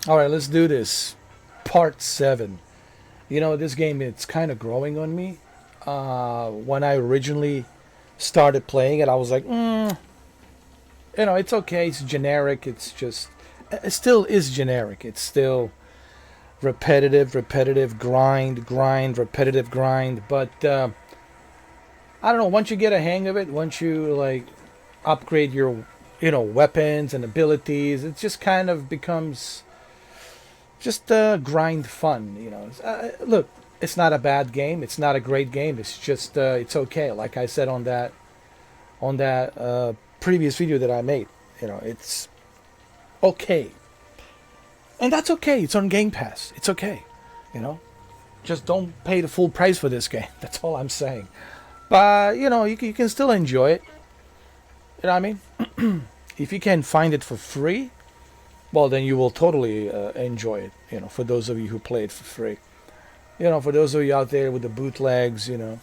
All right, let's do this. Part 7. You know, this game, it's kind of growing on me. When I originally started playing it, I was like, it's okay. It's generic. It's just, it still is generic. It's still repetitive grind, repetitive grind. But I don't know. Once you get a hang of it, once you like upgrade your, weapons and abilities, it just kind of becomes just grind fun. Look, it's not a bad game. It's not a great game. It's just it's okay. Like I said on that previous video that I made, it's okay, and that's okay. It's on Game Pass. It's okay. You know, just don't pay the full price for this game. That's all I'm saying. But you can still enjoy it. You know what I mean? If you can find it for free, well, then you will totally enjoy it. For those of you who play it for free. For those of you out there with the bootlegs, I'm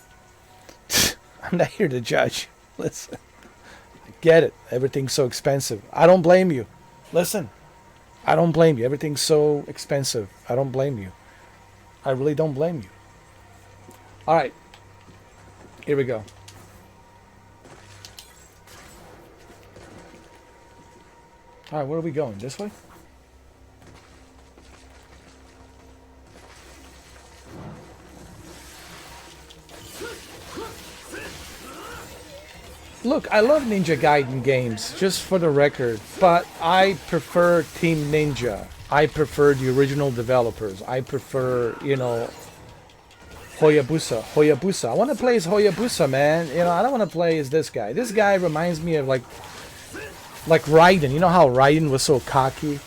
not here to judge. Listen, I get it. Everything's so expensive. I don't blame you. Listen, I don't blame you. Everything's so expensive. I don't blame you. I really don't blame you. All right, here we go. All right, where are we going? This way? Look, I love Ninja Gaiden games, just for the record, but I prefer Team Ninja. I prefer the original developers. I prefer, Hoyabusa. I want to play as Hoyabusa, man. I don't want to play as this guy. This guy reminds me of like Raiden. You know how Raiden was so cocky?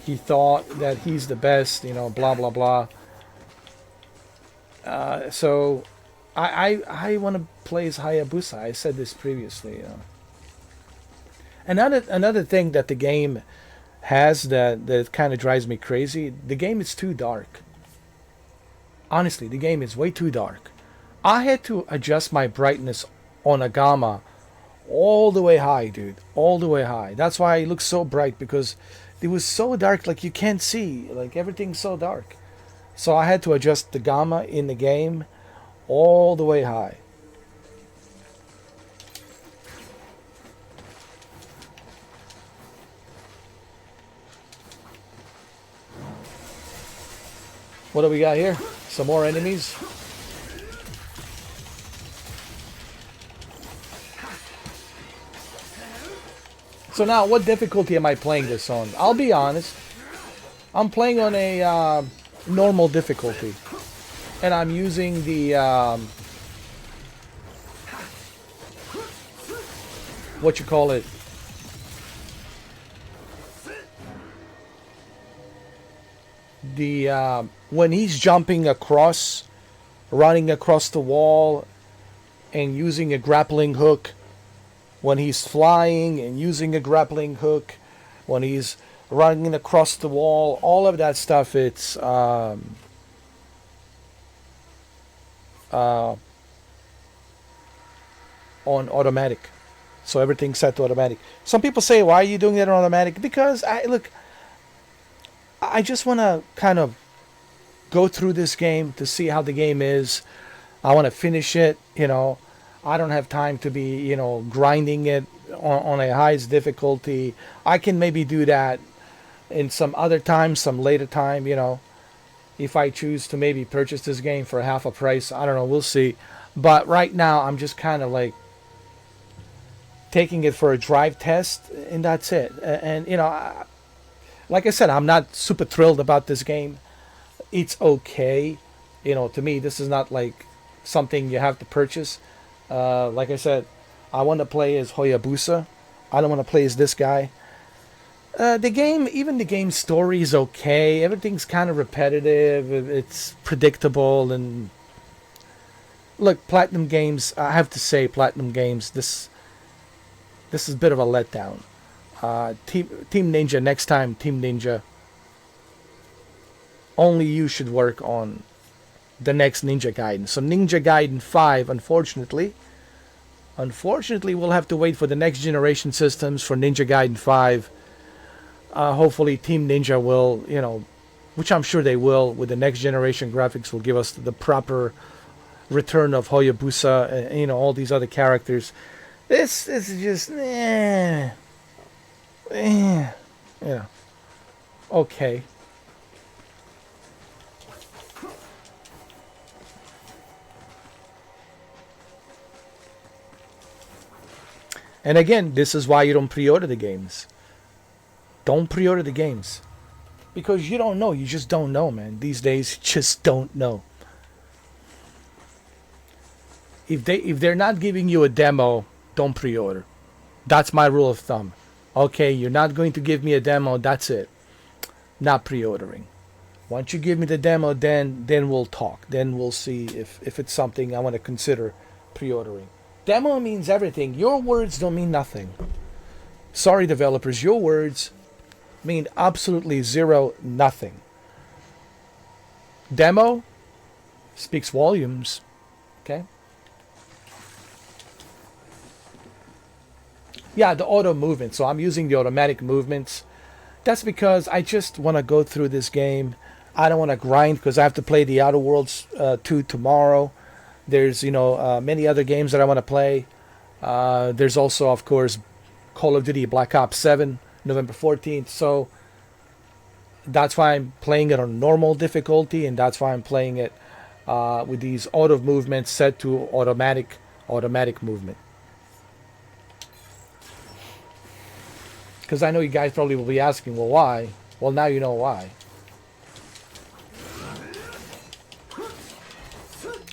He thought that he's the best, blah blah blah. So I want to play as Hayabusa. I said this previously. Another thing that the game has that kind of drives me crazy. The game is too dark. Honestly, the game is way too dark. I had to adjust my brightness on a gamma all the way high, dude. All the way high. That's why it looks so bright, because it was so dark, like you can't see. Like everything's so dark. So I had to adjust the gamma in the game all the way high. What do we got here? Some more enemies. So now, what difficulty am I playing this on? I'll be honest. I'm playing on a normal difficulty. And I'm using the what you call it, the when he's jumping across, running across the wall and using a grappling hook, when he's flying and using a grappling hook, when he's running across the wall, all of that stuff, it's on automatic. So everything's set to automatic. Some people say, why are you doing that on automatic? Because I just want to kind of go through this game to see how the game is. I want to finish it. I don't have time to be, grinding it on a highest difficulty. I can maybe do that in some other time, some later time, if I choose to maybe purchase this game for half a price. I don't know, we'll see. But right now, I'm just kind of like taking it for a drive test, and that's it. And, like I said, I'm not super thrilled about this game. It's okay. To me, this is not like something you have to purchase. Like I said, I want to play as Hoyabusa. I don't want to play as this guy. Even the game story is okay. Everything's kind of repetitive. It's predictable. And look, Platinum Games, I have to say, Platinum Games, this is a bit of a letdown. Team Ninja, next time, Team Ninja, only you should work on the next Ninja Gaiden. So Ninja Gaiden 5, unfortunately, we'll have to wait for the next generation systems for Ninja Gaiden 5. Hopefully Team Ninja will, which I'm sure they will, with the next generation graphics, will give us the proper return of Hayabusa and all these other characters. This is just yeah, okay. And again, this is why you don't pre-order the games. Don't pre-order the games because you don't know. You just don't know, man. These days, you just don't know. If they're not giving you a demo, don't pre-order. That's my rule of thumb. Okay, you're not going to give me a demo. That's it. Not pre-ordering. Once you give me the demo, then we'll talk. Then we'll see if it's something I want to consider pre-ordering. Demo means everything. Your words don't mean nothing. Sorry, developers. Your words mean absolutely zero, nothing. Demo speaks volumes. Okay. Yeah, the auto movement. So I'm using the automatic movements. That's because I just want to go through this game. I don't want to grind because I have to play the Outer Worlds 2 tomorrow. There's, many other games that I want to play. There's also, of course, Call of Duty Black Ops 7, November 14th. So that's why I'm playing it on normal difficulty, and that's why I'm playing it with these auto movements set to automatic movement. Because I know you guys probably will be asking, well, why? Well, now you know why.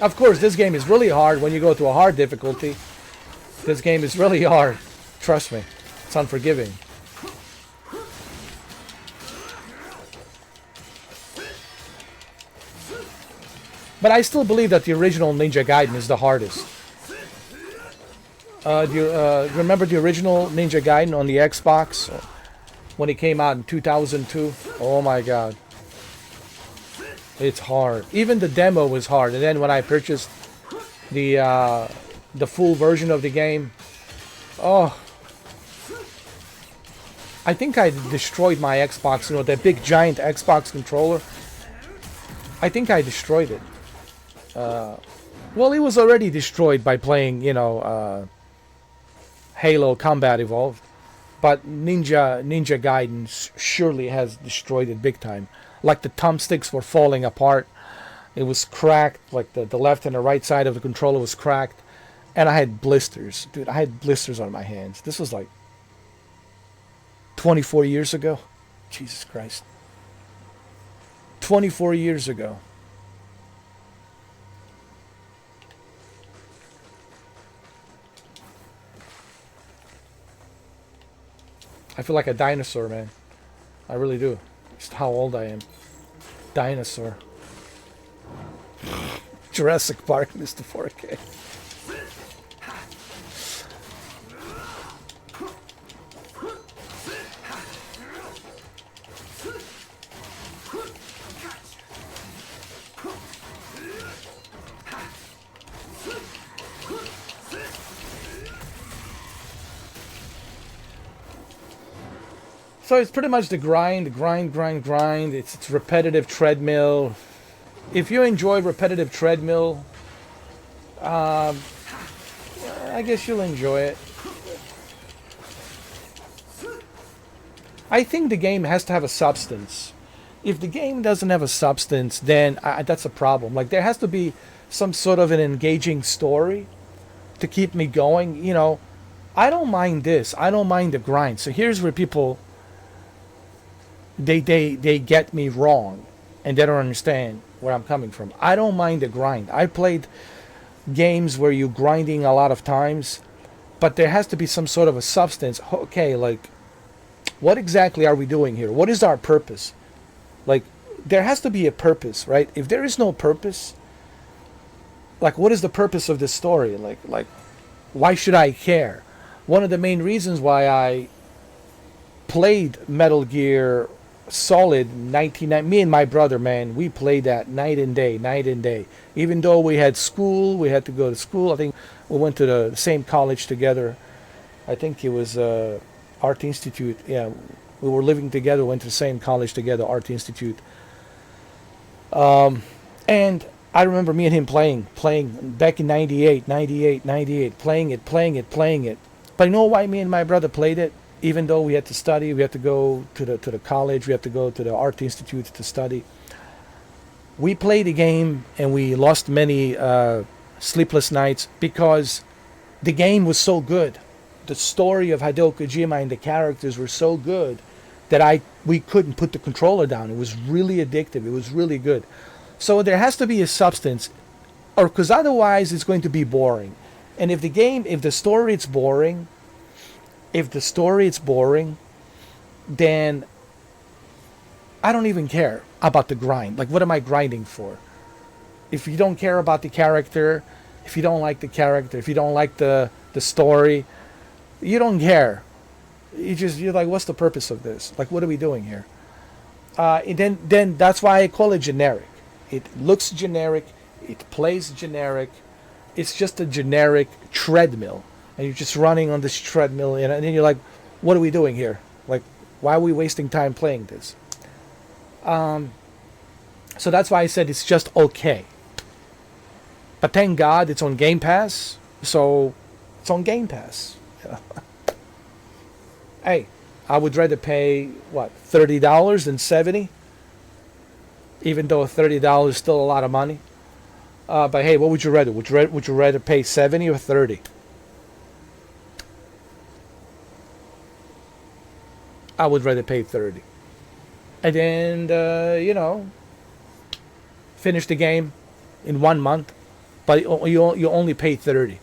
Of course, this game is really hard when you go to a hard difficulty. This game is really hard. Trust me. It's unforgiving. But I still believe that the original Ninja Gaiden is the hardest. Do you remember the original Ninja Gaiden on the Xbox when it came out in 2002? Oh my god. It's hard. Even the demo was hard. And then when I purchased the full version of the game, oh, I think I destroyed my Xbox. That big giant Xbox controller. I think I destroyed it. Well, it was already destroyed by playing, Halo Combat Evolved, but Ninja Gaiden surely has destroyed it big time. Like the thumbsticks were falling apart. It was cracked. Like the left and the right side of the controller was cracked. And I had blisters. Dude, I had blisters on my hands. This was like 24 years ago. Jesus Christ. 24 years ago. I feel like a dinosaur, man. I really do. Just how old I am. Dinosaur. Jurassic Park, Mr. 4K. So it's pretty much the grind. It's repetitive treadmill. If you enjoy repetitive treadmill, I guess you'll enjoy it. I think the game has to have a substance. If the game doesn't have a substance, then that's a problem. Like, there has to be some sort of an engaging story to keep me going. I don't mind this. I don't mind the grind. So here's where people... They get me wrong, and they don't understand where I'm coming from. I don't mind the grind. I played games where you're grinding a lot of times, but there has to be some sort of a substance. Okay, like, what exactly are we doing here? What is our purpose? Like, there has to be a purpose, right? If there is no purpose, like, what is the purpose of this story? Like, why should I care? One of the main reasons why I played Metal Gear Solid 99, me and my brother, man, we played that night and day. Even though we had school, we had to go to school. I think we went to the same college together. I think it was Art Institute. Yeah, We were living together, went to the same college together, Art Institute. And I remember me and him playing back in 98, 98, 98, playing it. But you know why me and my brother played it? Even though we had to study, we had to go to the college, we had to go to the Art Institute to study. We played the game and we lost many sleepless nights because the game was so good. The story of Hideo Kojima and the characters were so good that we couldn't put the controller down. It was really addictive. It was really good. So there has to be a substance, or because otherwise it's going to be boring. And if the story is boring, then I don't even care about the grind. Like, what am I grinding for? If you don't care about the character, if you don't like the character, if you don't like the story, you don't care. You're like, what's the purpose of this? Like, what are we doing here? And then that's why I call it generic. It looks generic. It plays generic. It's just a generic treadmill, and you're just running on this treadmill, and then you're like, what are we doing here? Like, why are we wasting time playing this? So that's why I said it's just okay. But thank God it's on Game Pass. So it's on Game Pass. Hey, I would rather pay what, $30 than $70, even though $30 is still a lot of money. But hey, what would you rather? Would you rather pay 70 or 30? I would rather pay 30. And then finish the game in 1 month, but you only pay 30.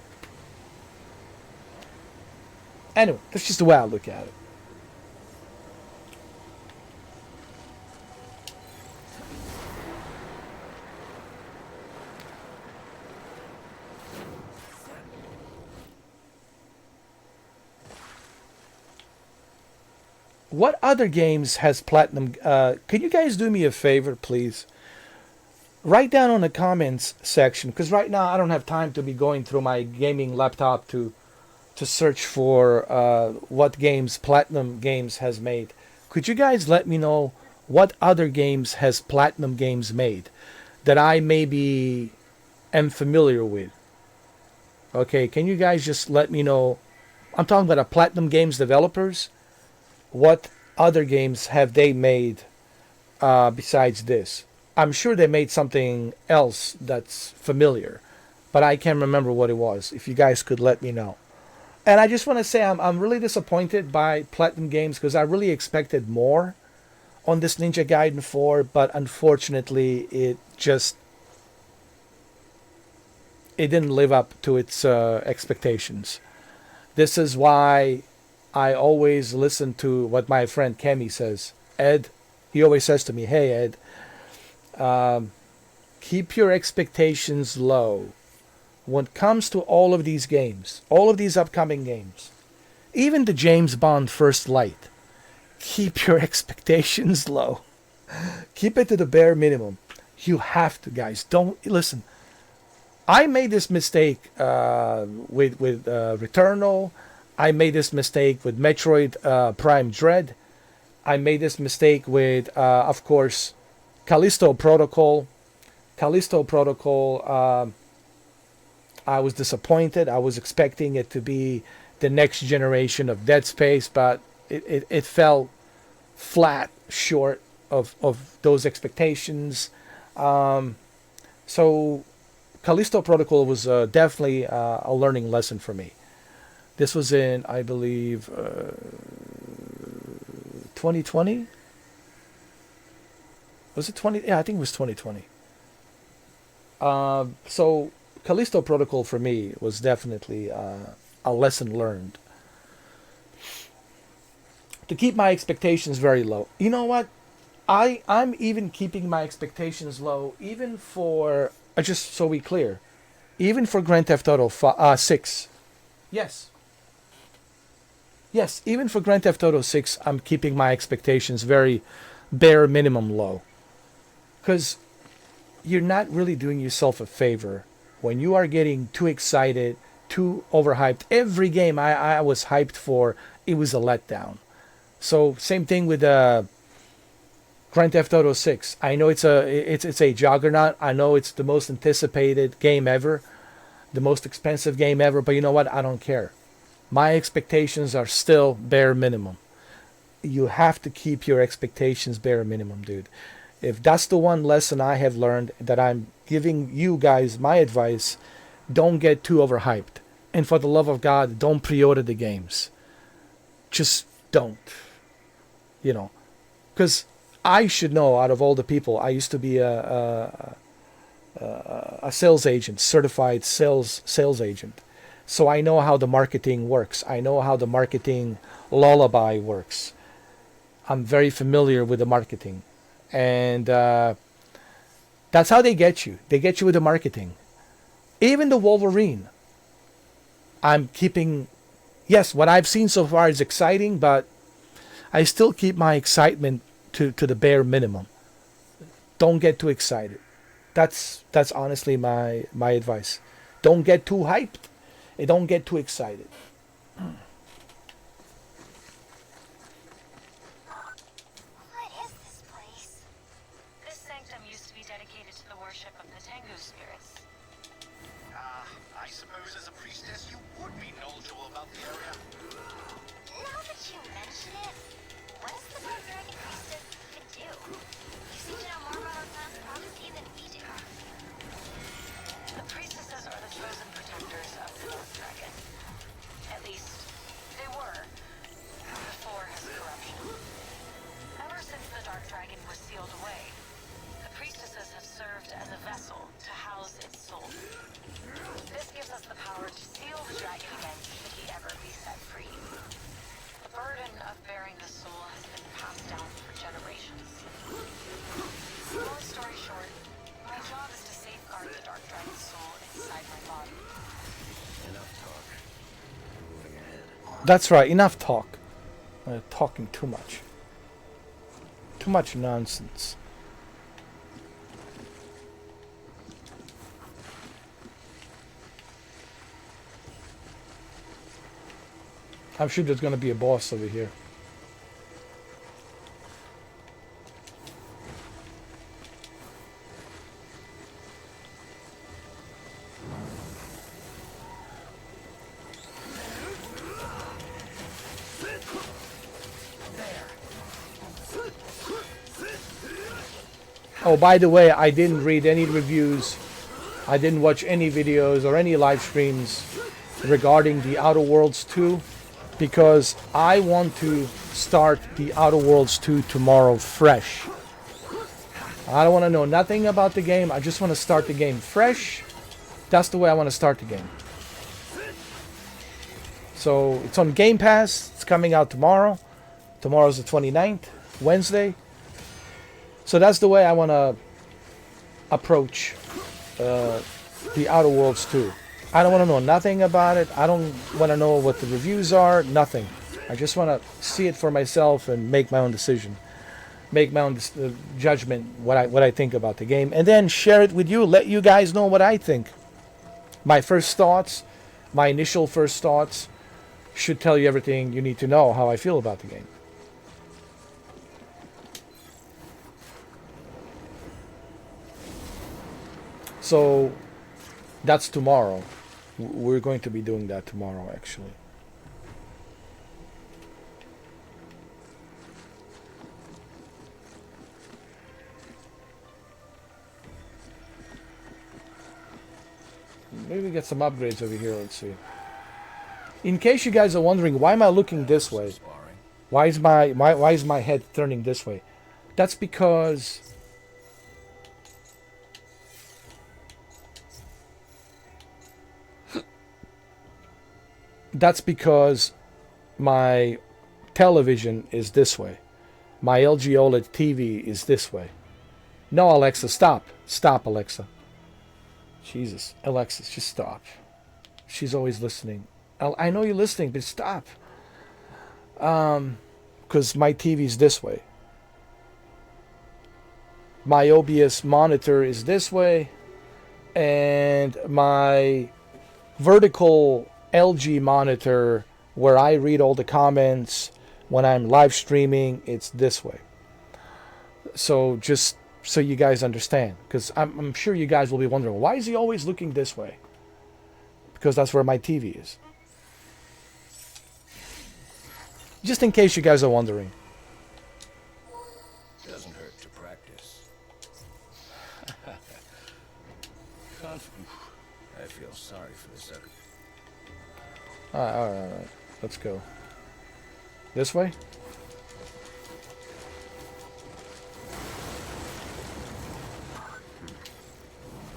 Anyway, that's just the way I look at it. What other games has Platinum? Can you guys do me a favor, please? Write down on the comments section, because right now I don't have time to be going through my gaming laptop to search for what games Platinum Games has made. Could you guys let me know what other games has Platinum Games made that I maybe am familiar with? Okay, can you guys just let me know? I'm talking about the Platinum Games developers. What other games have they made besides this? I'm sure they made something else that's familiar, but I can't remember what it was. If you guys could let me know. And I just want to say I'm really disappointed by Platinum Games because I really expected more on this Ninja Gaiden 4, but unfortunately it didn't live up to its expectations. This is why I always listen to what my friend Kemi says. Ed, he always says to me, hey Ed, keep your expectations low. When it comes to all of these games, all of these upcoming games, even the James Bond First Light, keep your expectations low. Keep it to the bare minimum. You have to, guys. Don't listen. I made this mistake with Returnal. I made this mistake with Metroid Prime Dread. I made this mistake with, of course, Callisto Protocol. I was disappointed. I was expecting it to be the next generation of Dead Space, but it fell flat short of those expectations. So Callisto Protocol was definitely a learning lesson for me. This was in, I believe, 2020? Was it 20? Yeah, I think it was 2020. So Callisto Protocol for me was definitely a lesson learned. To keep my expectations very low. You know what? I'm even keeping my expectations low, even for, just so we clear, even for Grand Theft Auto 6. Yes. Yes, even for Grand Theft Auto 6, I'm keeping my expectations very bare minimum low. Because you're not really doing yourself a favor when you are getting too excited, too overhyped. Every game I was hyped for, it was a letdown. So same thing with Grand Theft Auto 6. I know it's a juggernaut. I know it's the most anticipated game ever, the most expensive game ever. But you know what? I don't care. My expectations are still bare minimum. You have to keep your expectations bare minimum, dude. If that's the one lesson I have learned, that I'm giving you guys my advice, don't get too overhyped. And for the love of God, don't pre-order the games. Just don't. You know, because I should know, out of all the people, I used to be a sales agent, certified sales agent. So I know how the marketing works. I know how the marketing lullaby works. I'm very familiar with the marketing. And that's how they get you. They get you with the marketing. Even the Wolverine, I'm keeping, yes, what I've seen so far is exciting, but I still keep my excitement to the bare minimum. Don't get too excited. That's honestly my advice. Don't get too hyped. And don't get too excited. What is this place? This sanctum used to be dedicated to the worship of the Tengu spirits. I suppose as a priestess you would be knowledgeable about the area. Now that you mention it, what does the Dark Dragon Priestess even do? You seem to know more about our past prophecy than we do. The priestesses are the chosen protectors of the Dark Dragon. At least, they were, before his corruption. Ever since the Dark Dragon was sealed away, the priestesses have served as a vessel to house its soul. This gives us the power to seal the dragon again should he ever be set free. The burden of bearing the soul has been passed down for generations. Long story short, my job is to safeguard the Dark Dragon's soul inside my body. Enough talk. Moving ahead. That's right. Enough talk. Talking too much. Too much nonsense. I'm sure there's going to be a boss over here. Oh, by the way, I didn't read any reviews. I didn't watch any videos or any live streams regarding the Outer Worlds 2, because I want to start the Outer Worlds 2 tomorrow fresh. I don't want to know nothing about the game. I just want to start the game fresh. That's the way I want to start the game. So it's on Game Pass. It's coming out tomorrow. Tomorrow's the 29th, Wednesday. So that's the way I want to approach the Outer Worlds 2. I don't want to know nothing about it. I don't want to know what the reviews are. Nothing. I just want to see it for myself and make my own decision, make my own judgment, what I think about the game, and then share it with you. Let you guys know what I think. My first thoughts, my initial first thoughts, should tell you everything you need to know how I feel about the game. So that's tomorrow. We're going to be doing that tomorrow, actually. Maybe get some upgrades over here. Let's see. In case you guys are wondering, why am I looking this way? Why is my head turning this way? That's because my television is this way. My LG OLED TV is this way. No, Alexa, stop. Stop, Alexa. Jesus, Alexa, just stop. She's always listening. I know you're listening, but stop. Because my TV's this way. My OBS monitor is this way. And my vertical LG monitor, where I read all the comments, When I'm live streaming, it's this way. So just so you guys understand, because I'm sure you guys will be wondering, why is he always looking this way? Because that's where my TV is. Just in case you guys are wondering. Doesn't hurt to practice. I feel sorry for the sucker. Alright. Let's go. This way?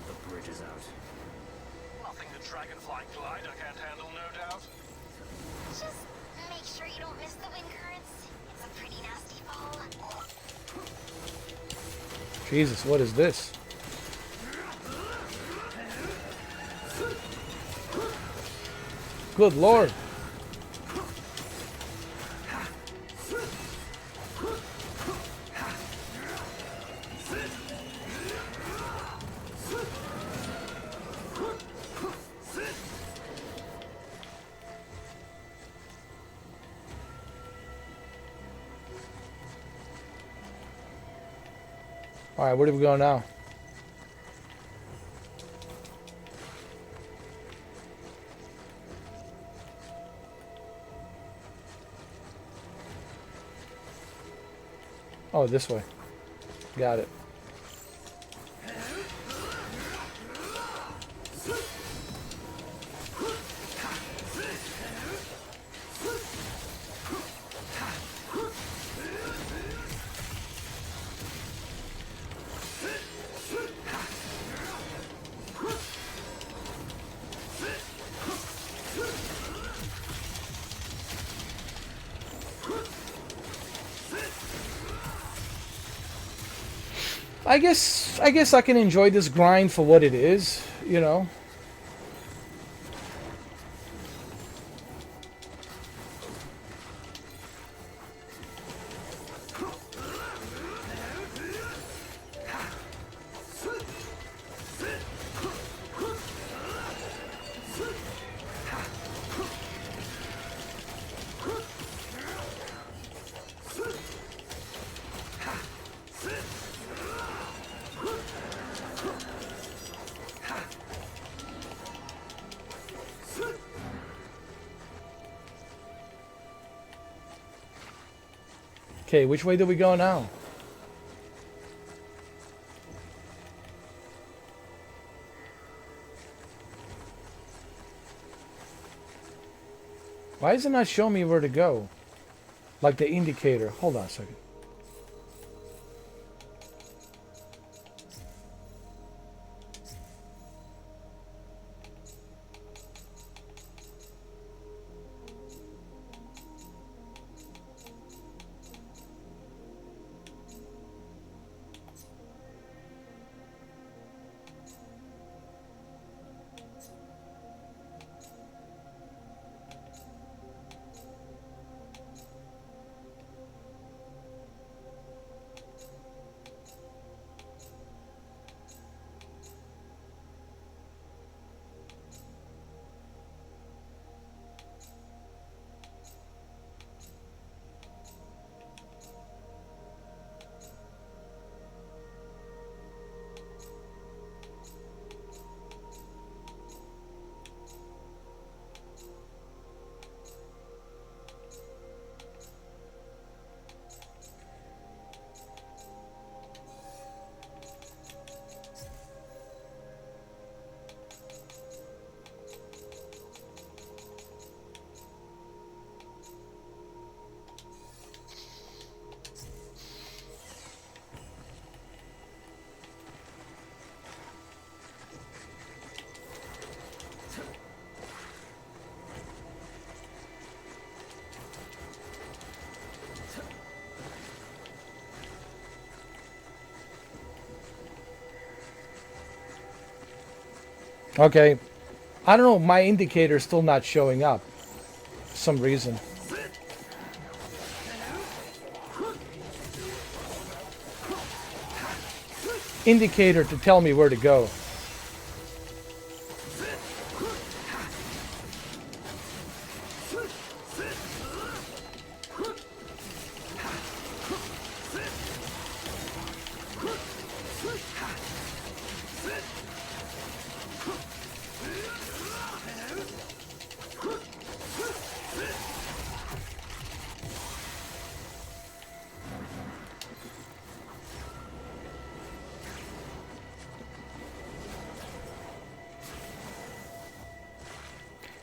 The bridge is out. Nothing the dragonfly glider can't handle, no doubt. Just make sure you don't miss the wind currents. It's a pretty nasty fall. Jesus, what is this? Good Lord. Alright, where do we go now? Oh, this way. Got it. I guess I can enjoy this grind for what it is, you know. Okay, which way do we go now? Why does it not show me where to go? Like the indicator. Hold on a second. Okay. I don't know, my indicator is still not showing up. For some reason. Indicator to tell me where to go.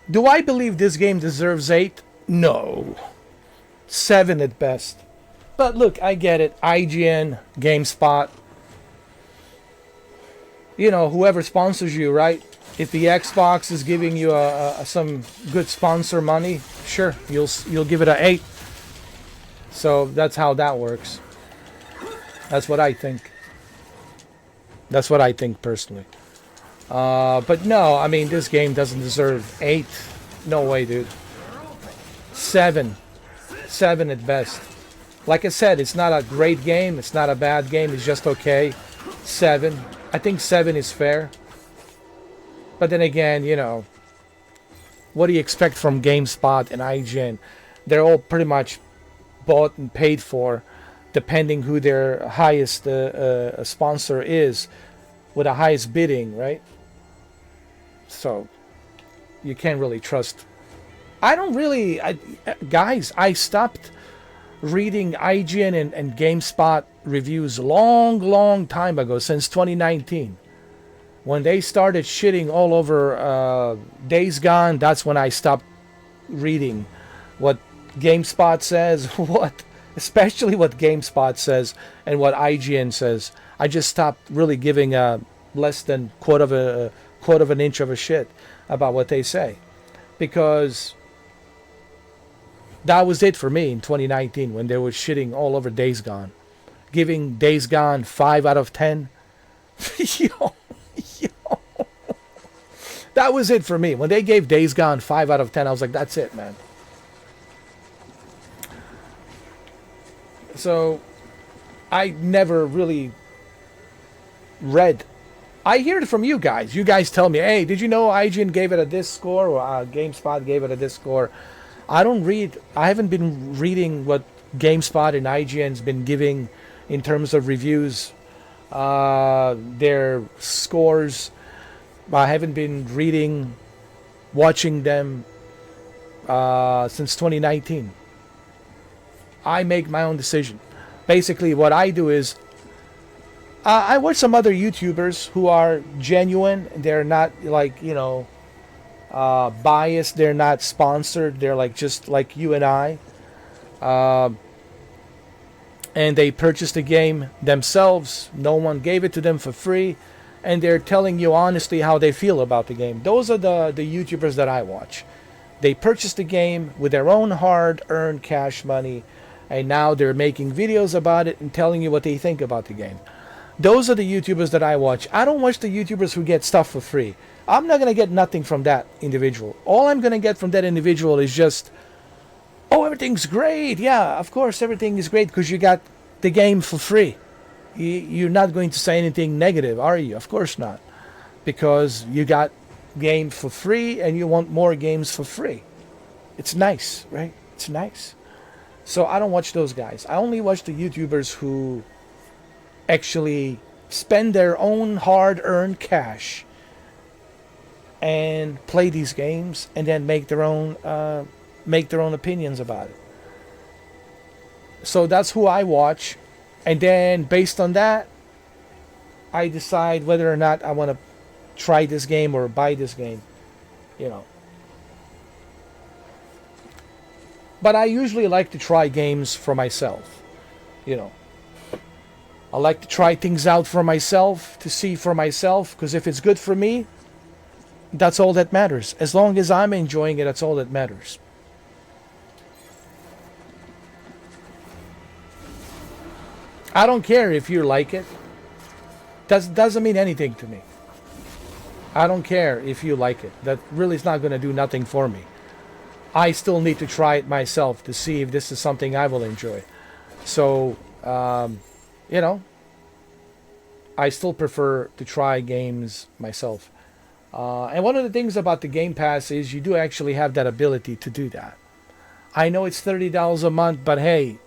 Do I believe this game deserves 8? No. 7 at best. But look, I get it. IGN, GameSpot, you know, whoever sponsors you, right? If the Xbox is giving you some good sponsor money, sure, you'll give it an 8. So that's how that works. That's what I think. That's what I think personally. But no, I mean, this game doesn't deserve 8. No way, dude. 7. 7 at best. Like I said, it's not a great game. It's not a bad game. It's just okay. 7. I think 7 is fair. But then again, you know, what do you expect from GameSpot and IGN? They're all pretty much bought and paid for, depending who their highest sponsor is, with the highest bidding, right? So you can't really trust. I don't really, guys. I stopped reading IGN and GameSpot reviews long time ago, since 2019. When they started shitting all over Days Gone, that's when I stopped reading what GameSpot says, especially what GameSpot says and what IGN says. I just stopped really giving a less than quarter of an inch of a shit about what they say, because that was it for me in 2019 when they were shitting all over Days Gone, giving Days Gone 5 out of 10. Yo. That was it for me. When they gave Days Gone 5 out of 10, I was like, that's it, man. So I never really read. I hear it from you guys. You guys tell me, hey, did you know IGN gave it a this score, or GameSpot gave it a this score? I don't read. I haven't been reading what GameSpot and IGN's been giving in terms of reviews, their scores. I haven't been reading, watching them since 2019. I make my own decision. Basically, what I do is I watch some other YouTubers who are genuine. They're not like, you know, biased. They're not sponsored. They're like just like you and I. And they purchased the game themselves. No one gave it to them for free. And they're telling you honestly how they feel about the game. Those are the YouTubers that I watch. They purchased the game with their own hard-earned cash money, and now they're making videos about it and telling you what they think about the game. Those are the YouTubers that I watch. I don't watch the YouTubers who get stuff for free. I'm not going to get nothing from that individual. All I'm going to get from that individual is just, oh, everything's great. Yeah, of course, everything is great because you got the game for free. You're not going to say anything negative, are you? Of course not. Because you got game for free and you want more games for free. It's nice, right? It's nice. So I don't watch those guys. I only watch the YouTubers who actually spend their own hard-earned cash and play these games and then make their own opinions about it. So that's who I watch. And then based on that, I decide whether or not I want to try this game or buy this game, you know. But I usually like to try games for myself, you know. I like to try things out for myself, to see for myself, because if it's good for me, that's all that matters. As long as I'm enjoying it, that's all that matters. I don't care if you like it. Doesn't mean anything to me. I don't care if you like it. That really is not going to do nothing for me. I still need to try it myself to see if this is something I will enjoy. So, you know, I still prefer to try games myself. And one of the things about the Game Pass is you do actually have that ability to do that. I know it's $30 a month, but hey,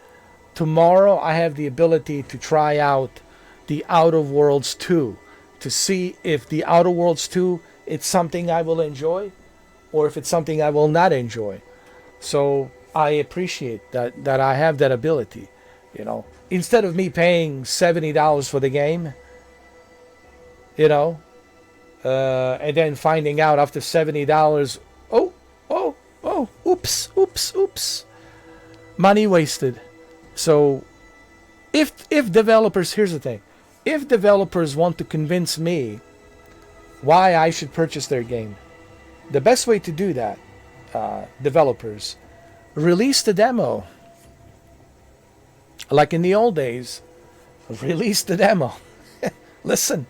tomorrow I have the ability to try out the Outer Worlds 2 to see if the Outer Worlds 2 it's something I will enjoy or if it's something I will not enjoy. So I appreciate that I have that ability, you know. Instead of me paying $70 for the game, you know, and then finding out after $70, oh, Oops. Money wasted. So if developers, here's the thing, if developers want to convince me why I should purchase their game, the best way to do that, developers, release the demo. Like in the old days, release the demo. Listen,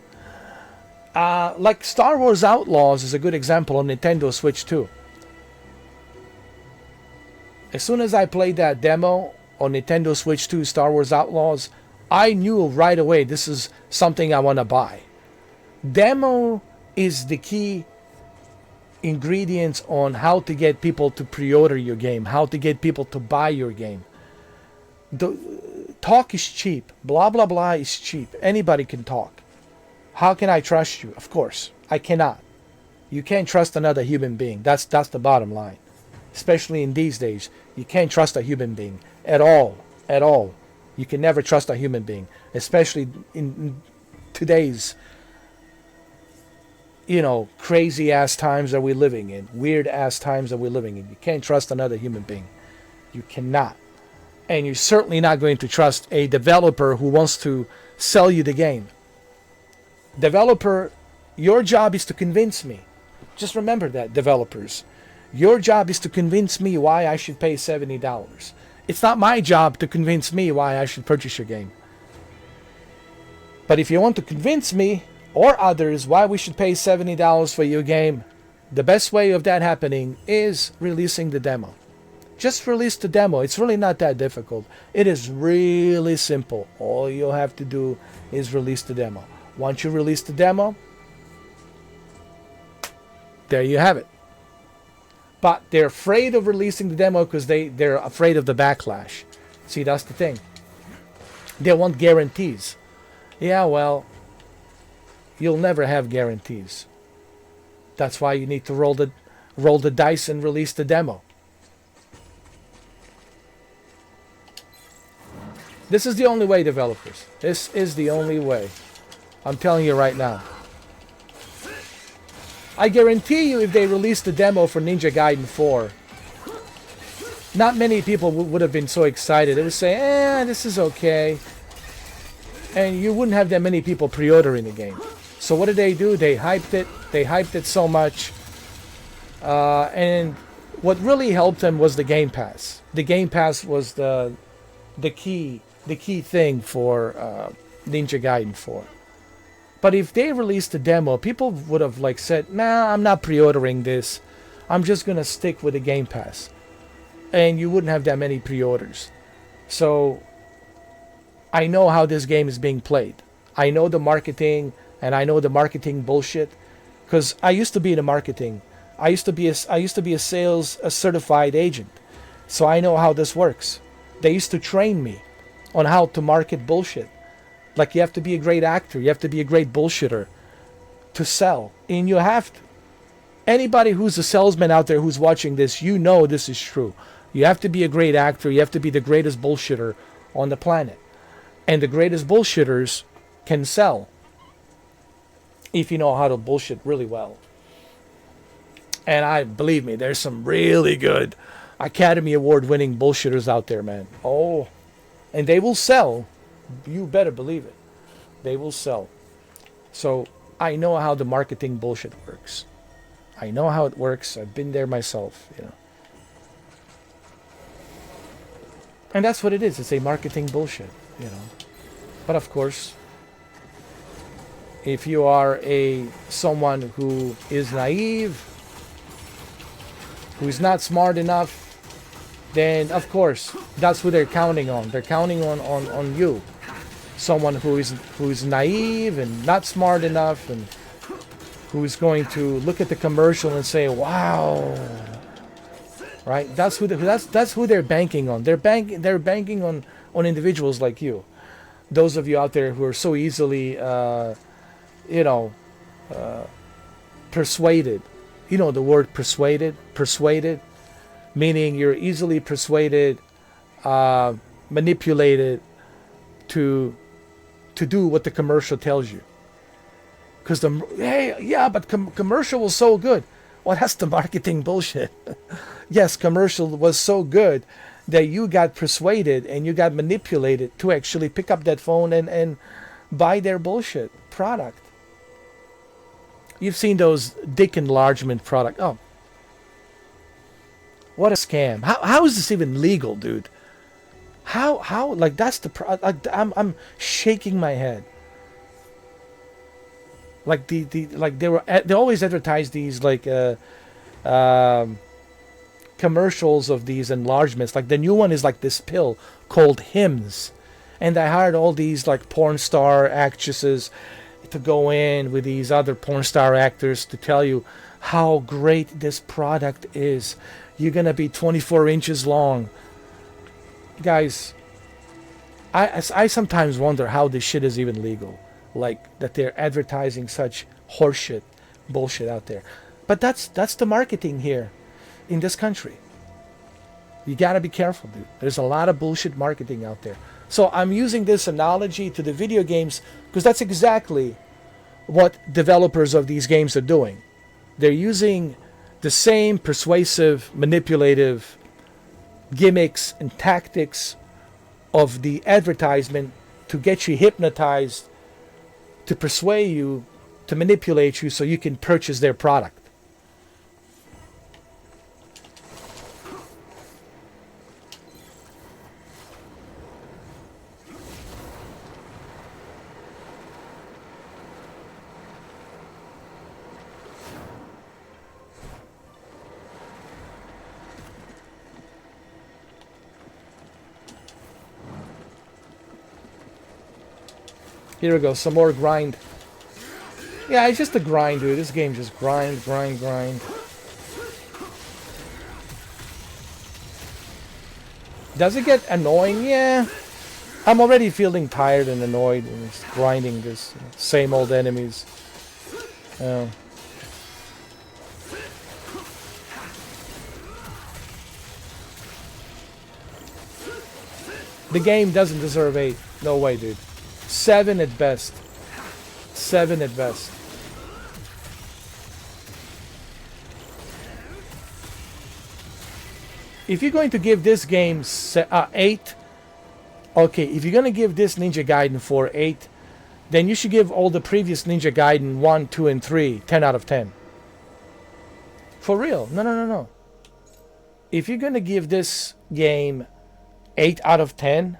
like Star Wars Outlaws is a good example on Nintendo Switch 2. As soon as I played that demo on Nintendo Switch 2, Star Wars Outlaws, I knew right away this is something I want to buy. Demo is the key ingredients on how to get people to pre-order your game, how to get people to buy your game. The talk is cheap. Blah, blah, blah is cheap. Anybody can talk. How can I trust you? Of course, I cannot. You can't trust another human being. That's the bottom line. Especially in these days, you can't trust a human being at all. At all. You can never trust a human being. Especially in today's, crazy ass times that we're living in. Weird ass times that we're living in. You can't trust another human being. You cannot. And you're certainly not going to trust a developer who wants to sell you the game. Developer, your job is to convince me. Just remember that, developers. Your job is to convince me why I should pay $70. It's not my job to convince me why I should purchase your game. But if you want to convince me or others why we should pay $70 for your game, the best way of that happening is releasing the demo. Just release the demo. It's really not that difficult. It is really simple. All you'll have to do is release the demo. Once you release the demo, there you have it. But they're afraid of releasing the demo because they're afraid of the backlash. See, that's the thing. They want guarantees. Yeah, well, you'll never have guarantees. That's why you need to roll the dice and release the demo. This is the only way, developers. This is the only way. I'm telling you right now. I guarantee you if they released the demo for Ninja Gaiden 4, not many people would have been so excited. They would say, this is okay. And you wouldn't have that many people pre-ordering the game. So what did they do? They hyped it. They hyped it so much. And what really helped them was the Game Pass. The Game Pass was the key thing for Ninja Gaiden 4. But if they released the demo, people would have said, nah, I'm not pre-ordering this. I'm just going to stick with the Game Pass. And you wouldn't have that many pre-orders. So I know how this game is being played. I know the marketing, and I know the marketing bullshit. Because I used to be in the marketing. I used to be a certified agent. So I know how this works. They used to train me on how to market bullshit. Like, you have to be a great actor. You have to be a great bullshitter to sell. And you have to. Anybody who's a salesman out there who's watching this, you know this is true. You have to be a great actor. You have to be the greatest bullshitter on the planet. And the greatest bullshitters can sell if you know how to bullshit really well. And believe me, there's some really good Academy Award winning bullshitters out there, man. Oh, and they will sell. You better believe it. They will sell. So I know how the marketing bullshit works. I know how it works. I've been there myself, And that's what it is. It's a marketing bullshit, But of course, if you are someone who is naive, who is not smart enough, then of course that's who they're counting on. They're counting on you. Someone who is naive and not smart enough, and who's going to look at the commercial and say, "Wow!" Right? That's who they're banking on. They're banking on individuals like you. Those of you out there who are so easily, persuaded. You know the word persuaded. Persuaded, meaning you're easily persuaded, manipulated to do what the commercial tells you. Because but commercial was so good. Well, that's the marketing bullshit. Yes, commercial was so good that you got persuaded and you got manipulated to actually pick up that phone and buy their bullshit product. You've seen those dick enlargement product. Oh, what a scam. How is this even legal, dude? How like that's the I'm shaking my head. Like the like they always advertise these like commercials of these enlargements. Like the new one is like this pill called Hims, and I hired all these like porn star actresses to go in with these other porn star actors to tell you how great this product is. You're gonna be 24 inches long, guys. I sometimes wonder how this shit is even legal, like that they're advertising such horseshit bullshit out there. But that's the marketing here in this country. You gotta be careful, dude. There's a lot of bullshit marketing out there. So I'm using this analogy to the video games because that's exactly what developers of these games are doing. They're using the same persuasive, manipulative gimmicks and tactics of the advertisement to get you hypnotized, to persuade you, to manipulate you so you can purchase their product. Here we go, some more grind. Yeah, it's just a grind, dude. This game just grind. Does it get annoying? Yeah. I'm already feeling tired and annoyed and just grinding this same old enemies. The game doesn't deserve 8. No way, dude. 7 at best. 7 at best. If you're going to give this game 8, okay, if you're going to give this Ninja Gaiden 4 8, then you should give all the previous Ninja Gaiden 1, 2, and 3 10 out of 10. For real. No. If you're going to give this game 8 out of 10,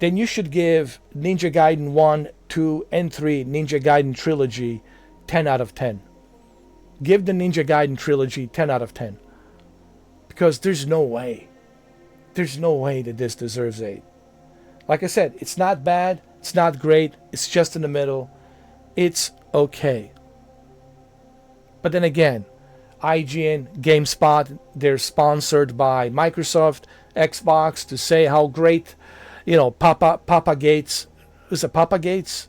then you should give Ninja Gaiden 1, 2, and 3 Ninja Gaiden Trilogy 10 out of 10. Give the Ninja Gaiden Trilogy 10 out of 10. Because there's no way. There's no way that this deserves 8. Like I said, it's not bad. It's not great. It's just in the middle. It's okay. But then again, IGN, GameSpot, they're sponsored by Microsoft, Xbox to say how great, you know, Papa Gates. Is it Papa Gates?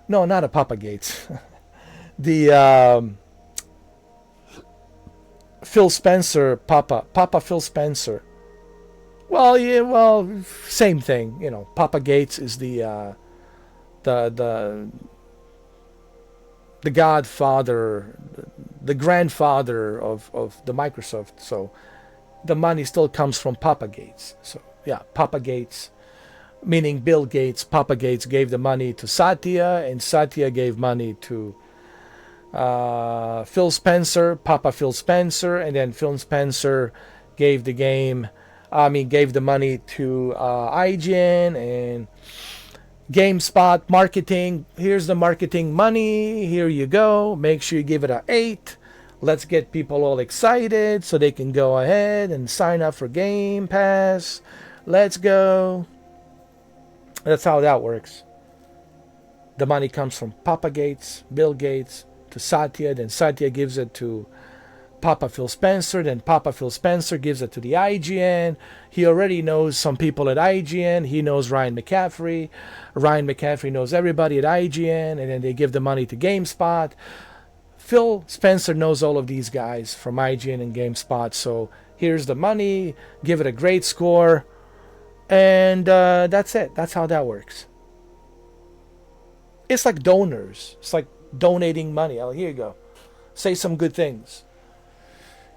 No, not a Papa Gates. The Phil Spencer, Papa Phil Spencer. Well, yeah, well, same thing. You know, Papa Gates is the godfather, the grandfather of the Microsoft. So the money still comes from Papa Gates. So yeah, Papa Gates, meaning Bill Gates. Papa Gates gave the money to Satya, and Satya gave money to Phil Spencer, Papa Phil Spencer, and then Phil Spencer gave the money to IGN and GameSpot marketing. Here's the marketing money. Here you go. Make sure you give it a 8. Let's get people all excited so they can go ahead and sign up for Game Pass. Let's go. That's how that works. The money comes from Papa Gates, Bill Gates, to Satya, then Satya gives it to Papa Phil Spencer, then Papa Phil Spencer gives it to the IGN. He already knows some people at IGN. He knows Ryan McCaffrey. Ryan McCaffrey knows everybody at IGN, and then they give the money to GameSpot. Phil Spencer knows all of these guys from IGN and GameSpot, so here's the money, give it a great score, and that's it. That's how that works. It's like donors. It's like donating money. Oh, here you go. Say some good things.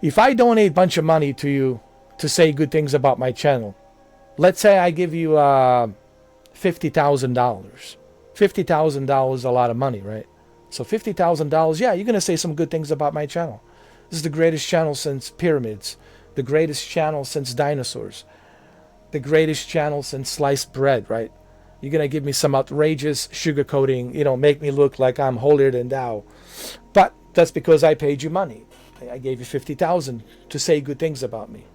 If I donate a bunch of money to you to say good things about my channel, let's say I give you $50,000. $50,000 is a lot of money, right? So $50,000, yeah, you're going to say some good things about my channel. This is the greatest channel since pyramids, the greatest channel since dinosaurs, the greatest channel since sliced bread, right? You're going to give me some outrageous sugarcoating, make me look like I'm holier than thou. But that's because I paid you money. I gave you 50,000 to say good things about me.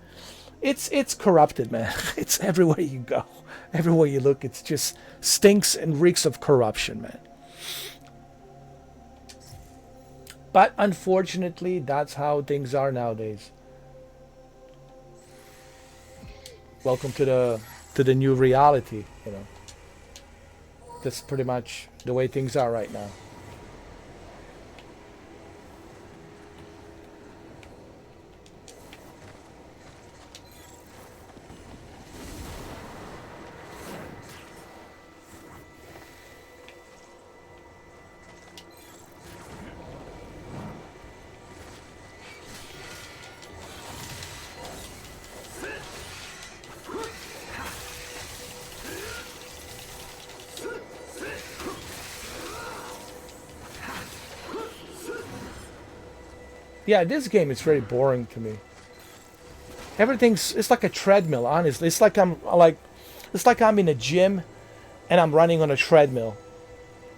It's corrupted, man. It's everywhere you go. Everywhere you look, it's just stinks and reeks of corruption, man. But unfortunately, that's how things are nowadays. Welcome to the new reality, That's pretty much the way things are right now. Yeah, this game is very boring to me. It's like a treadmill, honestly. It's like I'm in a gym and I'm running on a treadmill.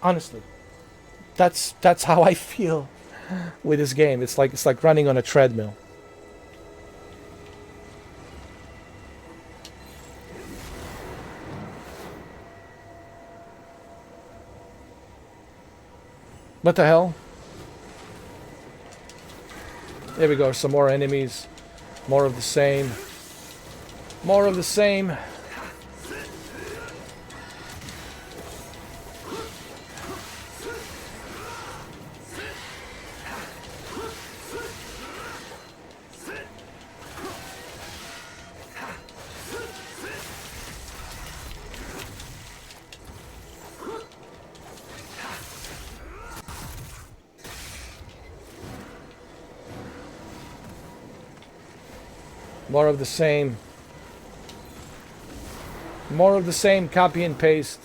Honestly. That's how I feel with this game. It's like running on a treadmill. What the hell? There we go, some more enemies. More of the same. More of the same. More of the same. More of the same, copy and paste.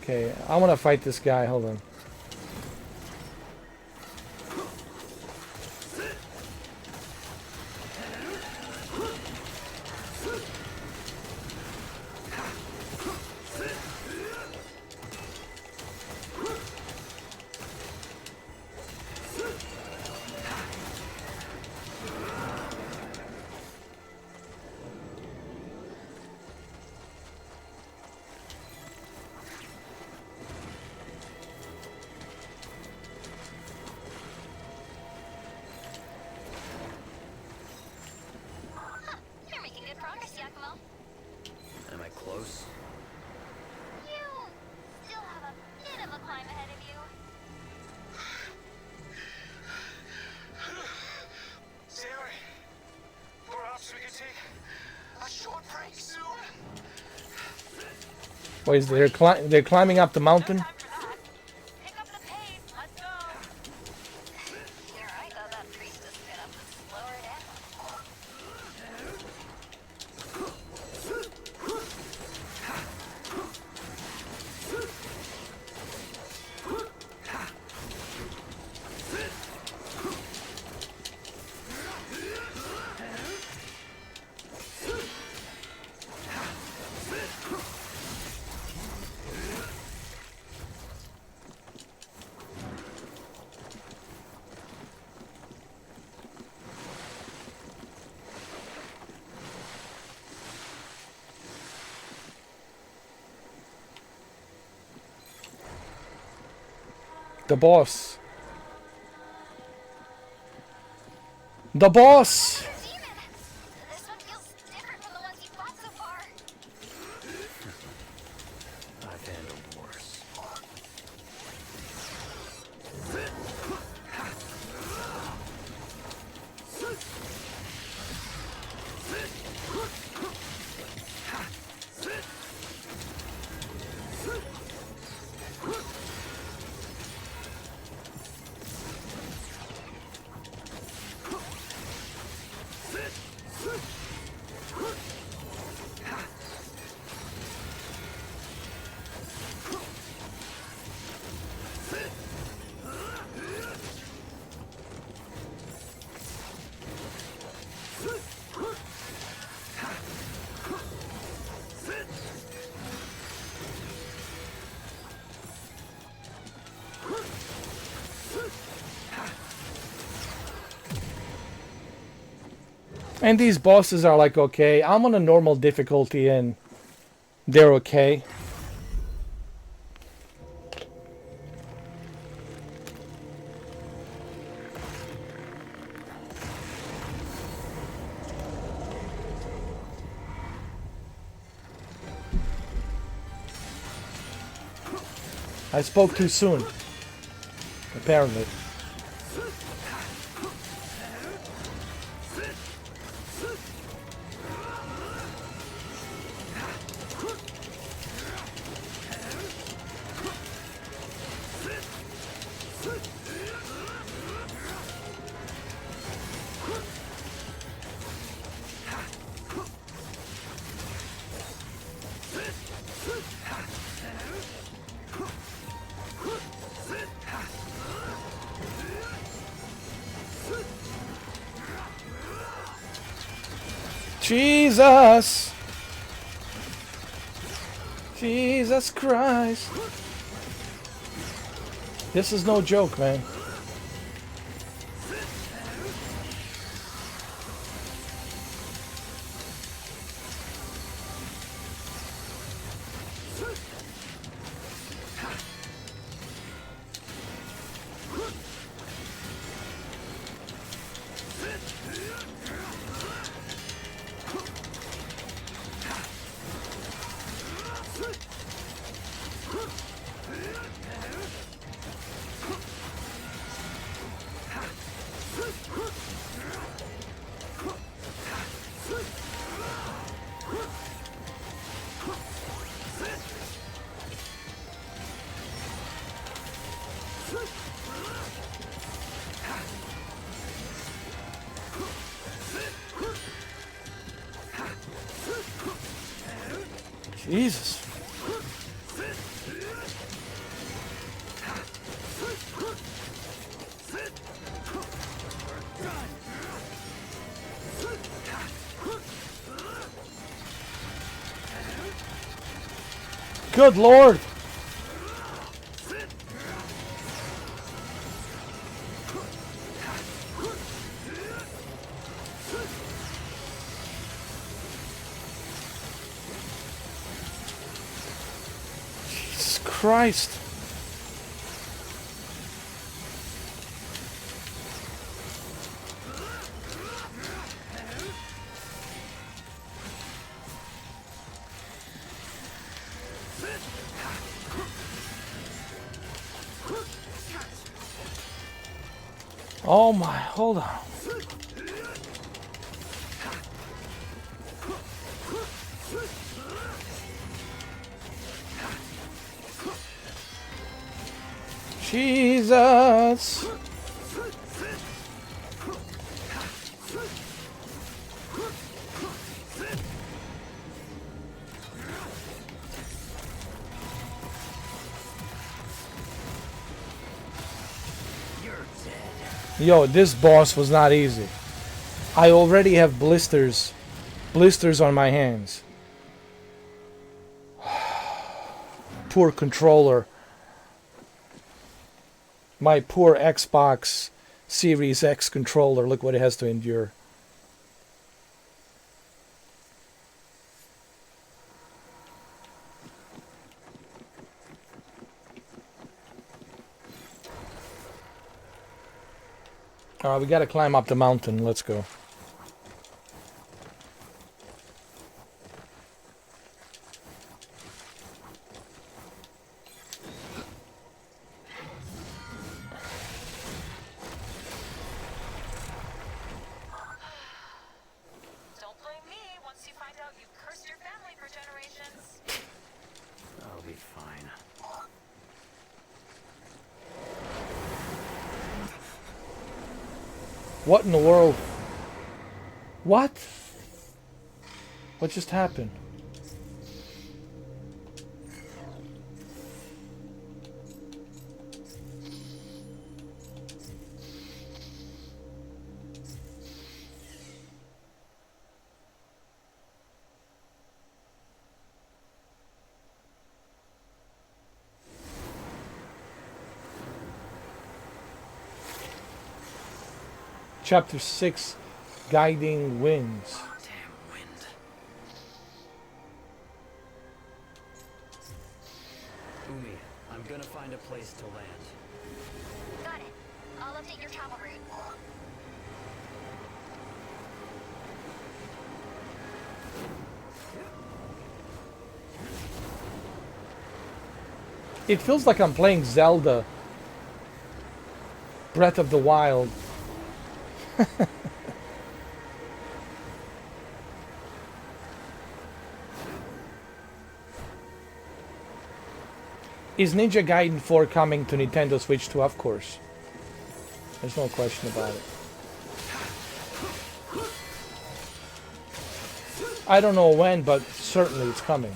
Okay, I want to fight this guy. Hold on. You're making good progress, Yakumo. Am I close? You still have a bit of a climb ahead of you. Sayori, perhaps we could take a short break soon. Wait, they're climbing up the mountain? Pick up the pace. Let's go. You're right, though. That priestess bit up to slow her down. The boss. The boss! Demon! This one feels different from the ones you fought so far. I've handled worse. And these bosses are like okay. I'm on a normal difficulty and they're okay. I spoke too soon. Apparently. Jesus! Jesus Christ! This is no joke, man. Jesus. Good Lord. Jesus Christ. Oh my, hold on. Jesus. Yo, this boss was not easy. I already have blisters on my hands. Poor controller. My poor Xbox Series X controller, look what it has to endure. Alright, we gotta climb up the mountain. Let's go. Don't blame me once you find out you cursed your family for generations. I'll be fine. What in the world? What? What just happened? Chapter 6, Guiding winds. Damn wind. Umi, I'm gonna find a place to land. Got it. I'll update your travel route. It feels like I'm playing Zelda Breath of the Wild. Is Ninja Gaiden 4 coming to Nintendo Switch 2? Of course. There's no question about it. I don't know when, but certainly it's coming.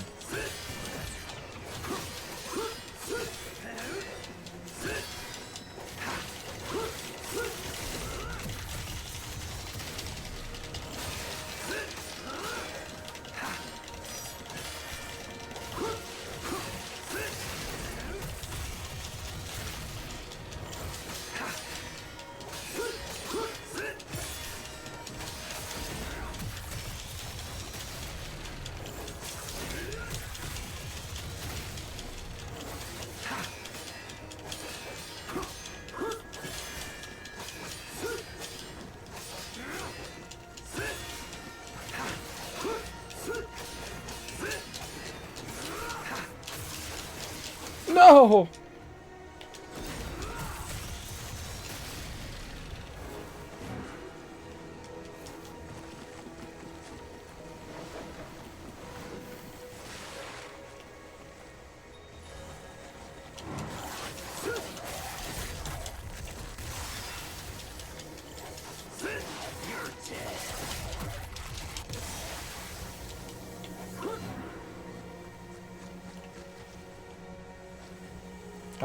No!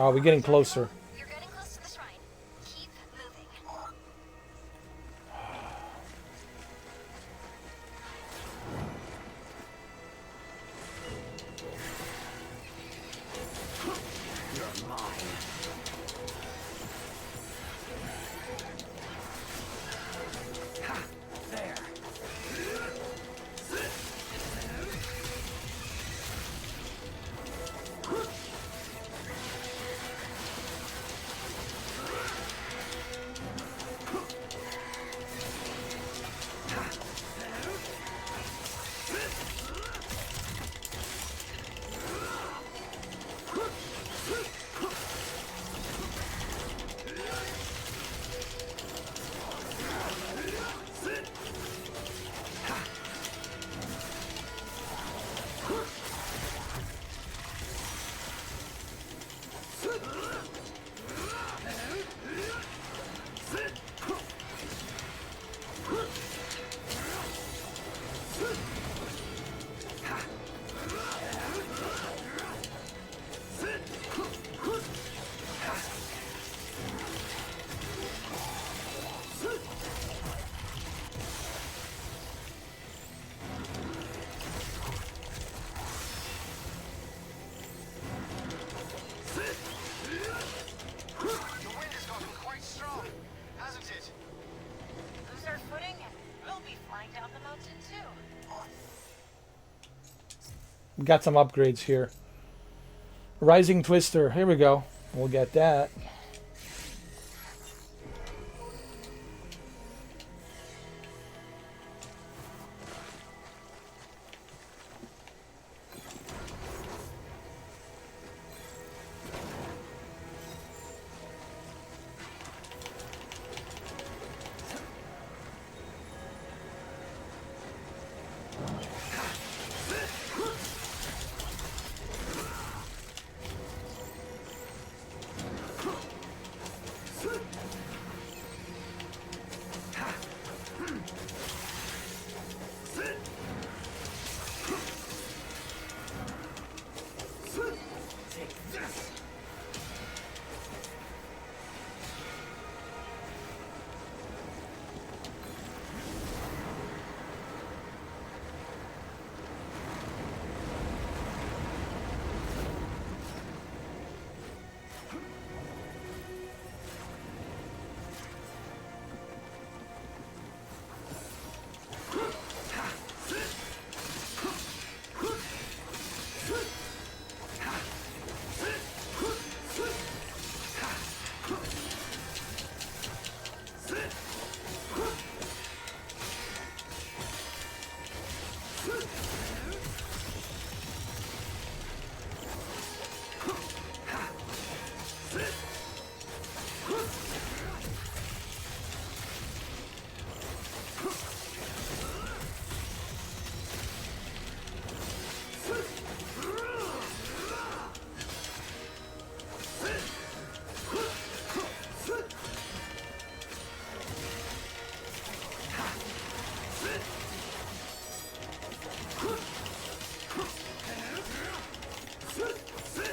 Oh, we're getting closer. You're getting close to the shrine. Keep moving. You're mine. Ha! There. The wind has gotten quite strong, hasn't it? Lose our footing and we'll be flying down the mountain too. We got some upgrades here. Rising Twister. Here we go. We'll get that.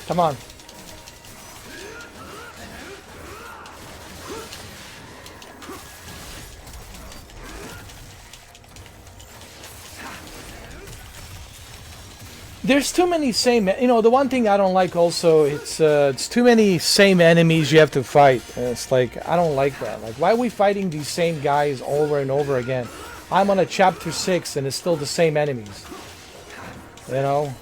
Come on. There's too many same, you know, the one thing I don't like also, it's too many same enemies you have to fight. And it's like, I don't like that. Like, why are we fighting these same guys over and over again? I'm on a chapter 6 and it's still the same enemies. You know?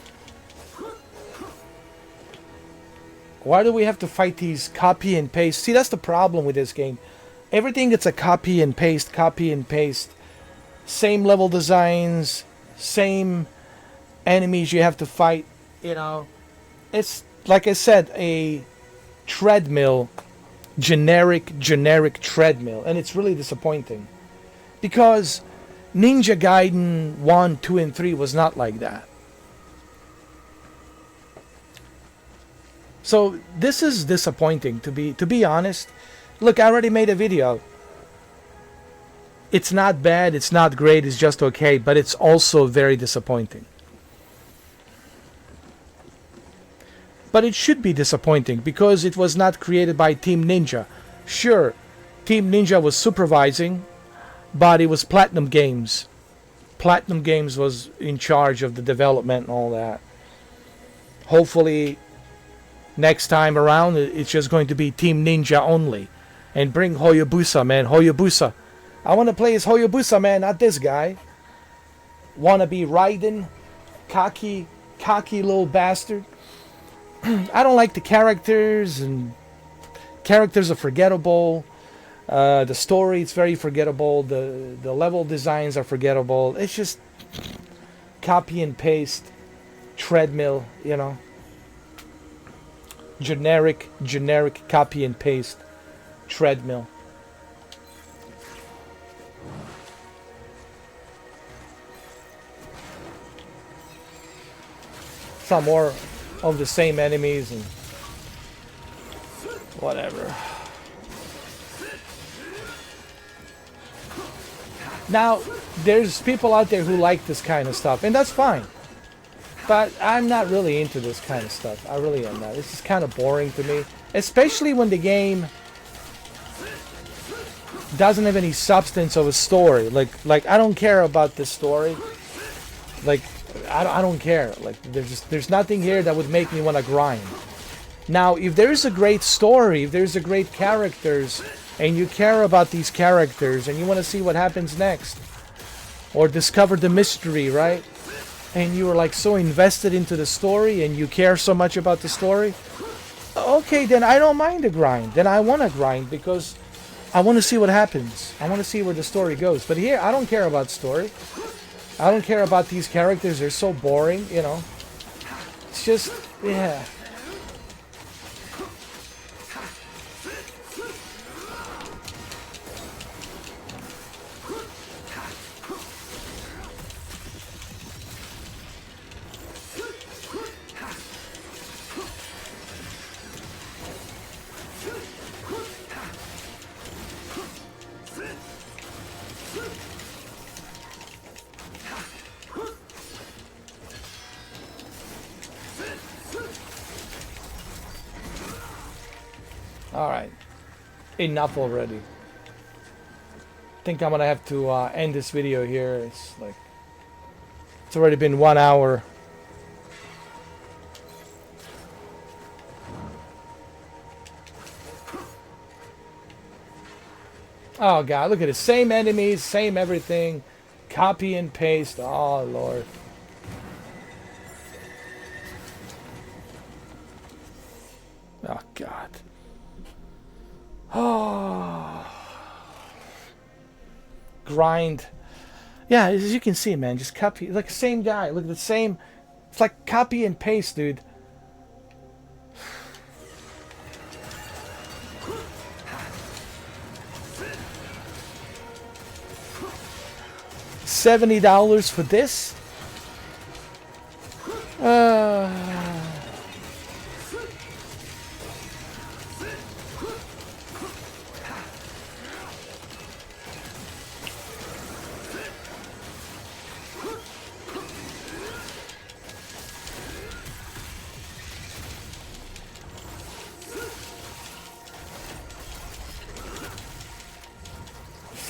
Why do we have to fight these copy and paste? See, that's the problem with this game. Everything it's a copy and paste, copy and paste. Same level designs, same enemies you have to fight, you know. It's, like I said, a treadmill, generic treadmill. And it's really disappointing. Because Ninja Gaiden 1, 2, and 3 was not like that. So this is disappointing, to be honest. Look, I already made a video. It's not bad, it's not great, it's just okay, but it's also very disappointing. But it should be disappointing because it was not created by Team Ninja. Sure, Team Ninja was supervising, but it was Platinum Games. Platinum Games was in charge of the development and all that. Hopefully, next time around, it's just going to be Team Ninja only. And bring Hayabusa, man. Hayabusa. I want to play as Hayabusa, man, not this guy. Wanna be Raiden? Cocky little bastard. I don't like the characters, and characters are forgettable. The story is very forgettable. The level designs are forgettable. It's just copy and paste, treadmill, you know. Generic copy and paste, treadmill. Some more of the same enemies and whatever. Now, there's people out there who like this kind of stuff, and that's fine. But I'm not really into this kind of stuff. I really am not. This is kind of boring to me. Especially when the game doesn't have any substance of a story. Like I don't care about this story. Like, I don't care. Like, there's nothing here that would make me want to grind. Now, if there's a great story, if there's a great characters, and you care about these characters, and you want to see what happens next, or discover the mystery, right? And you are like so invested into the story, and you care so much about the story, okay, then I don't mind the grind. Then I want to grind because I want to see what happens. I want to see where the story goes. But here, I don't care about story. I don't care about these characters. They're so boring, you know. It's just, yeah. Alright. Enough already. I think I'm gonna have to end this video here. It's like, it's already been 1 hour. Oh god, look at it. Same enemies, same everything. Copy and paste. Oh lord. Oh god. Oh. Grind. Yeah, as you can see, man, just copy. Like the same guy. Look at the same. It's like copy and paste, dude. $70 for this?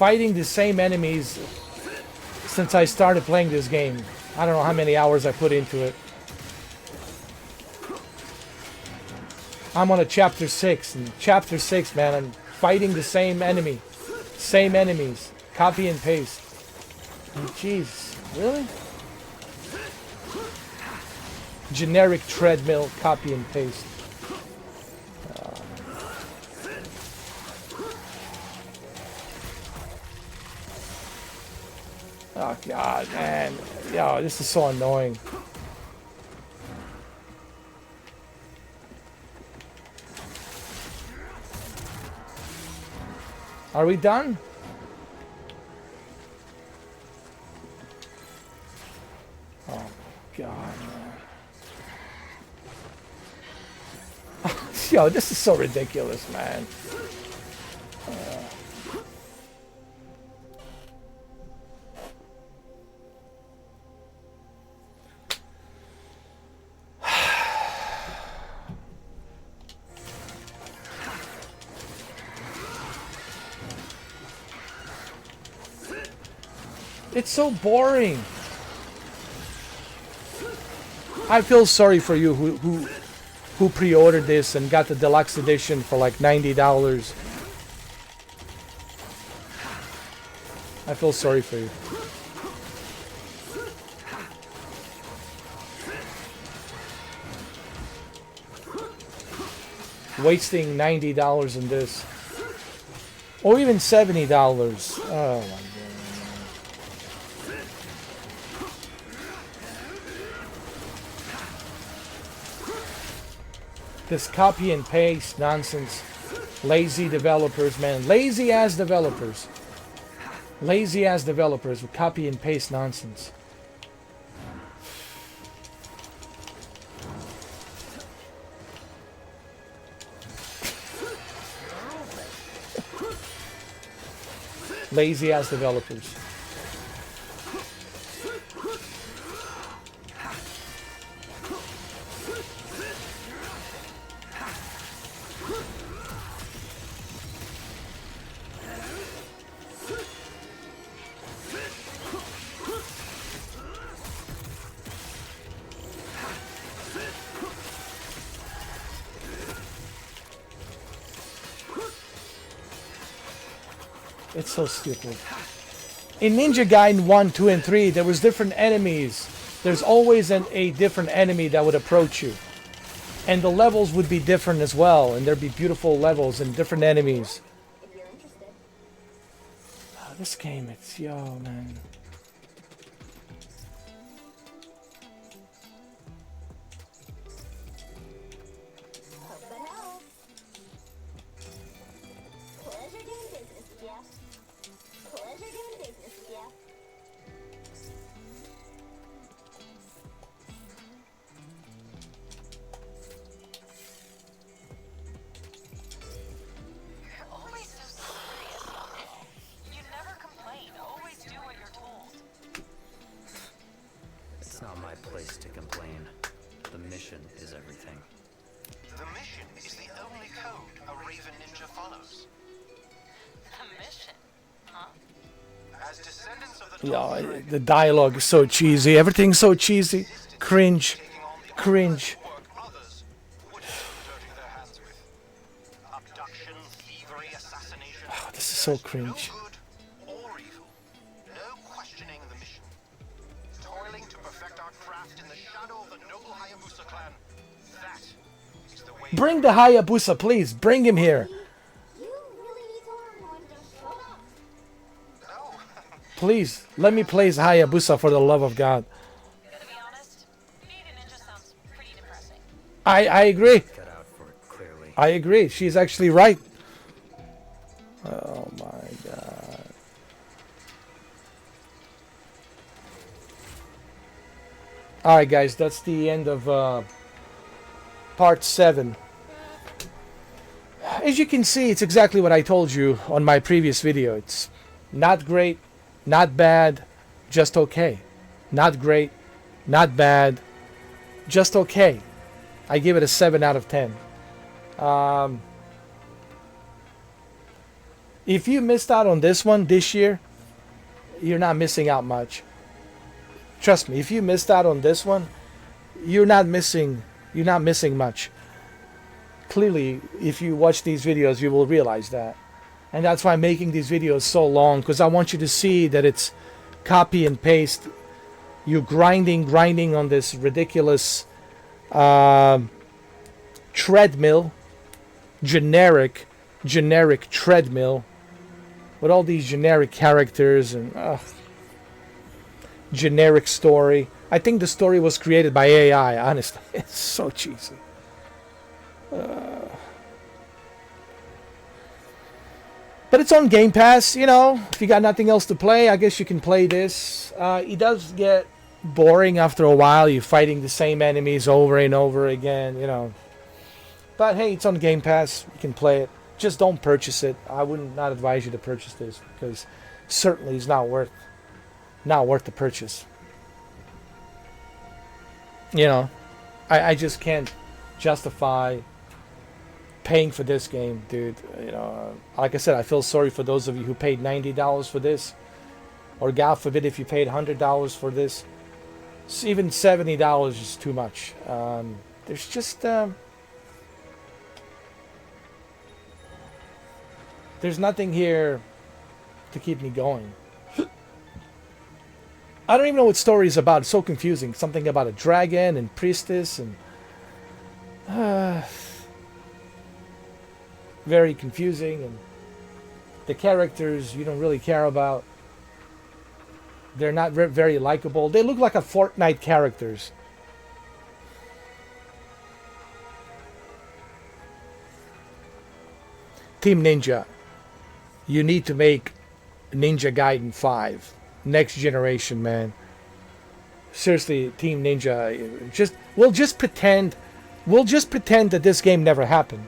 fighting the same enemies since I started playing this game. I don't know how many hours I put into it. I'm on a chapter 6, and chapter 6, man, I'm fighting the same enemy. Same enemies. Copy and paste. And jeez, really? Generic treadmill, copy and paste. Oh god, man. Yo, this is so annoying. Are we done? Oh god, man. Yo, this is so ridiculous, man. It's so boring. I feel sorry for you who pre-ordered this and got the deluxe edition for like $90. I feel sorry for you. Wasting $90 in this. Or even $70. Oh my god. This copy and paste nonsense. Lazy developers, man. Lazy ass developers. Lazy ass developers with copy and paste nonsense. Lazy ass developers. It's so stupid. In Ninja Gaiden 1, 2, and 3, there was different enemies. There's always a different enemy that would approach you. And the levels would be different as well. And there'd be beautiful levels and different enemies. Oh, this game, it's... Yo, man. Yeah, the dialogue is so cheesy. Everything's so cheesy. Cringe. Cringe. Oh, this is so cringe. Bring the Hayabusa, please. Bring him here. Please, let me play as Hayabusa for the love of God. To be honest, being a ninja sounds pretty depressing. I agree. Cut out for it, clearly. I agree. She's actually right. Oh my god. Alright guys, that's the end of part 7. As you can see, it's exactly what I told you on my previous video. It's not great, not bad, just okay. Not great, not bad, just okay. I give it a 7 out of 10. If you missed out on this one this year, you're not missing out much. Trust me, if you missed out on this one, you're not missing much. Clearly, if you watch these videos, you will realize that. And that's why I'm making these videos so long, because I want you to see that it's copy and paste. You grinding on this ridiculous treadmill, generic treadmill with all these generic characters and generic story. I think the story was created by AI, honestly. It's so cheesy. But it's on Game Pass, you know. If you got nothing else to play, I guess you can play this. It does get boring after a while. You're fighting the same enemies over and over again, you know. But hey, it's on Game Pass. You can play it. Just don't purchase it. I wouldn't not advise you to purchase this, because certainly it's not worth the purchase. You know, I just can't justify paying for this game, dude. You know, like I said, I feel sorry for those of you who paid $90 for this, or God forbid if you paid $100 for this. Even $70 is too much. There's just there's nothing here to keep me going. I don't even know what story is about. It's so confusing. Something about a dragon and priestess and very confusing, and the characters you don't really care about. They're not very likable. They look like a Fortnite characters. Team Ninja, you need to make Ninja Gaiden 5. Next generation, man. Seriously, Team Ninja, we'll just pretend that this game never happened.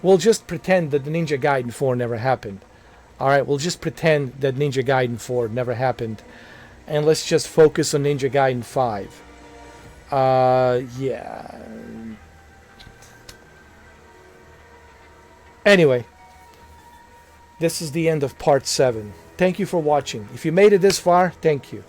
We'll just pretend that the Ninja Gaiden 4 never happened. Alright, we'll just pretend that Ninja Gaiden 4 never happened. And let's just focus on Ninja Gaiden 5. Yeah. Anyway, this is the end of part 7. Thank you for watching. If you made it this far, thank you.